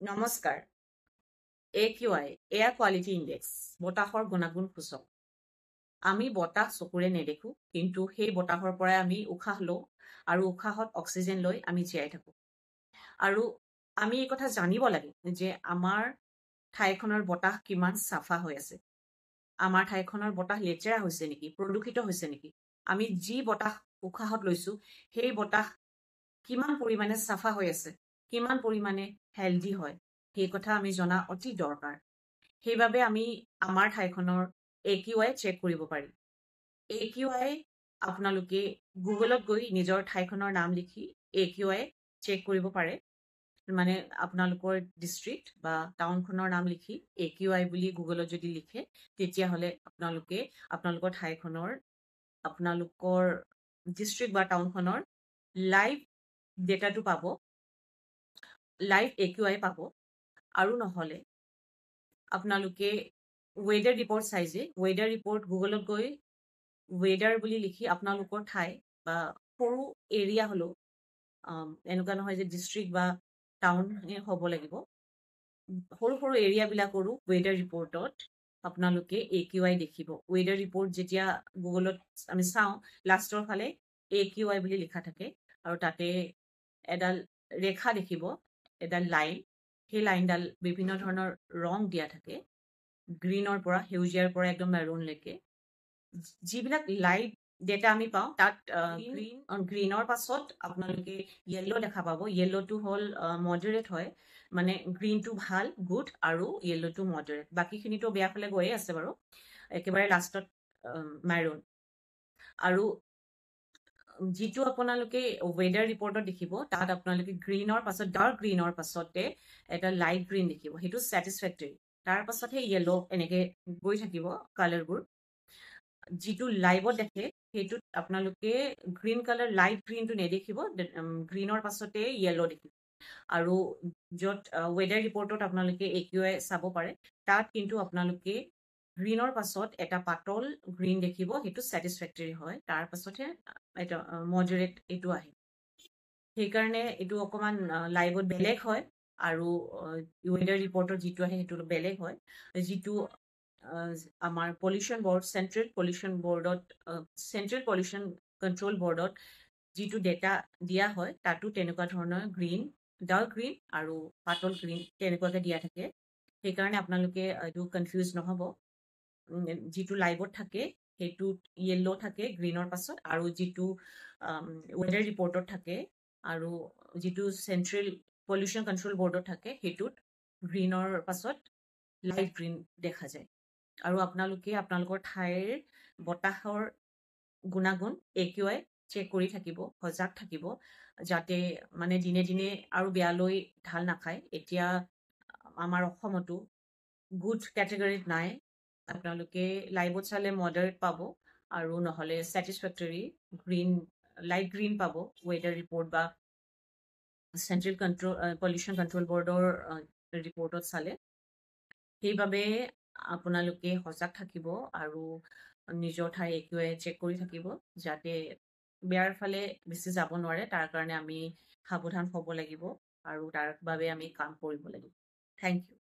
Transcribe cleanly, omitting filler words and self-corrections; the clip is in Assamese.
নমস্কাৰ। AQI এয়াৰ কোৱালিটি ইণ্ডেক্স বতাহৰ গুণাগুণ সূচক। আমি বতাহ চকুৰে নেদেখো, কিন্তু সেই বতাহৰ পৰাই আমি উশাহ লওঁ আৰু উশাহত অক্সিজেন লৈ আমি জীয়াই থাকোঁ। আৰু আমি এই কথা জানিব লাগে যে আমাৰ ঠাইখনৰ বতাহ কিমান চাফা হৈ আছে। আমাৰ ঠাইখনৰ বতাহ লেতেৰা হৈছে নেকি, প্ৰদূষিত হৈছে নেকি। আমি যি বতাহ উশাহত লৈছোঁ সেই বতাহ কিমান পৰিমাণে চাফা হৈ আছে, কিমান পৰিমাণে হেল্ডি হয়, সেই কথা আমি জনা অতি দৰকাৰ। সেইবাবে আমি আমাৰ ঠাইখনৰ AQI চেক কৰিব পাৰি। AQI আপোনালোকে গুগলত গৈ নিজৰ ঠাইখনৰ নাম লিখি AQI চেক কৰিব পাৰে। মানে আপোনালোকৰ ডিষ্ট্ৰিক্ট বা টাউনখনৰ নাম লিখি AQI বুলি গুগলত যদি লিখে, তেতিয়াহ'লে আপোনালোকে আপোনালোকৰ ঠাইখনৰ, আপোনালোকৰ ডিষ্ট্ৰিক্ট বা টাউনখনৰ লাইভ ডেটাটো পাব, লাইভ AQI পাব। আৰু নহ'লে আপোনালোকে ৱেডাৰ ৰিপৰ্ট চাই যে ৱেডাৰ ৰিপৰ্ট গুগলত গৈ ৱেডাৰ বুলি লিখি আপোনালোকৰ ঠাই বা সৰু এৰিয়া হ'লেও, এনেকুৱা নহয় যে ডিষ্ট্ৰিক্ট বা টাউন হ'ব লাগিব, সৰু সৰু এৰিয়াবিলাকৰো ৱেডাৰ ৰিপৰ্টত আপোনালোকে AQI দেখিব। ৱেডাৰ ৰিপৰ্ট যেতিয়া গুগলত আমি চাওঁ, লাষ্টৰ ফালে AQI বুলি লিখা থাকে আৰু তাতে এডাল ৰেখা দেখিব, এডাল লাইন। সেই লাইনডাল বিভিন্ন ধৰণৰ ৰং দিয়া থাকে, গ্ৰীণৰ পৰা সেউজীয়াৰ পৰা একদম মেৰুনলৈকে। যিবিলাক লাইভ ডেটা আমি পাওঁ তাত গ্ৰীণৰ পাছত আপোনালোকে য়েল্ল' দেখা পাব। য়েল্ল'টো হ'ল মডাৰেট হয়, মানে গ্ৰীণটো ভাল, গুড, আৰু য়েল্ল'টো মডাৰেট। বাকীখিনিতো বেয়া ফালে গৈয়ে আছে বাৰু। একেবাৰে লাষ্টত মেৰুন। আৰু যিটো আপোনালোকে ৱেডাৰ ৰিপৰ্টত দেখিব, তাত আপোনালোকে গ্ৰীণৰ পাছত, ডাৰ্ক গ্ৰীণৰ পাছতে এটা লাইট গ্ৰীণ দেখিব, সেইটো ছেটিছফেক্টৰী। তাৰ পাছতহে য়েল্ল' এনেকে গৈ থাকিব কালাৰবোৰ। যিটো লাইভত দেখে সেইটোত আপোনালোকে গ্ৰীণ কালাৰ, লাইট গ্ৰীণটো নেদেখিব, গ্ৰীণৰ পাছতে য়েল্ল' দেখিব। আৰু য'ত ৱেডাৰ ৰিপৰ্টত আপোনালোকে AQI চাব পাৰে, তাত কিন্তু আপোনালোকে গ্ৰীণৰ পাছত এটা পাতল গ্ৰীণ দেখিব, সেইটো ছেটিছফেক্টৰী হয়। তাৰ পাছতহে এটা মডাৰেট এইটো আহে। সেইকাৰণে এইটো অকণমান লাইভত বেলেগ হয় আৰু ৱেডাৰ ৰিপৰ্টত যিটো আহে সেইটো বেলেগ হয়। যিটো আমাৰ pollution board, central pollution control বৰ্ডত যিটো ডেটা দিয়া হয়, তাতো তেনেকুৱা ধৰণৰ গ্ৰীণ, ডাৰ্ক গ্ৰীণ আৰু পাতল গ্ৰীণ তেনেকুৱাকৈ দিয়া থাকে। সেইকাৰণে আপোনালোকে এইটো কনফিউজ নহ'ব। যিটো লাইভত থাকে সেইটোত য়েল্ল' থাকে গ্ৰীণৰ পাছত, আৰু যিটো ৱেডাৰ ৰিপৰ্টত থাকে আৰু যিটো চেণ্ট্ৰেল পলিউশ্যন কণ্ট্ৰল বৰ্ডত থাকে সেইটোত গ্ৰীণৰ পাছত লাইট গ্ৰীণ দেখা যায়। আৰু আপোনালোকে আপোনালোকৰ ঠাইৰ বতাহৰ গুণাগুণ AQI চেক কৰি থাকিব, সজাগ থাকিব, যাতে মানে দিনে দিনে আৰু বেয়ালৈ ঢাল নাখায়। এতিয়া আমাৰ অসমতো গুড কেটেগৰীত নাই। আপোনালোকে লাইভত চালে মডাৰেট পাব, আৰু নহ'লে ছেটিছফেক্টৰী গ্ৰীণ, লাইট গ্ৰীণ পাব ৱেডাৰ ৰিপৰ্ট বা চেণ্ট্ৰেল পলিউশ্যন কণ্ট্ৰল বৰ্ডৰ ৰিপৰ্টত চালে। সেইবাবে আপোনালোকে সজাগ থাকিব আৰু নিজৰ ঠাই AQI চেক কৰি থাকিব, যাতে বেয়াৰ ফালে বেছি যাব নোৱাৰে। তাৰ কাৰণে আমি সাৱধান হ'ব লাগিব আৰু তাৰ বাবে আমি কাম কৰিব লাগিব। Thank U.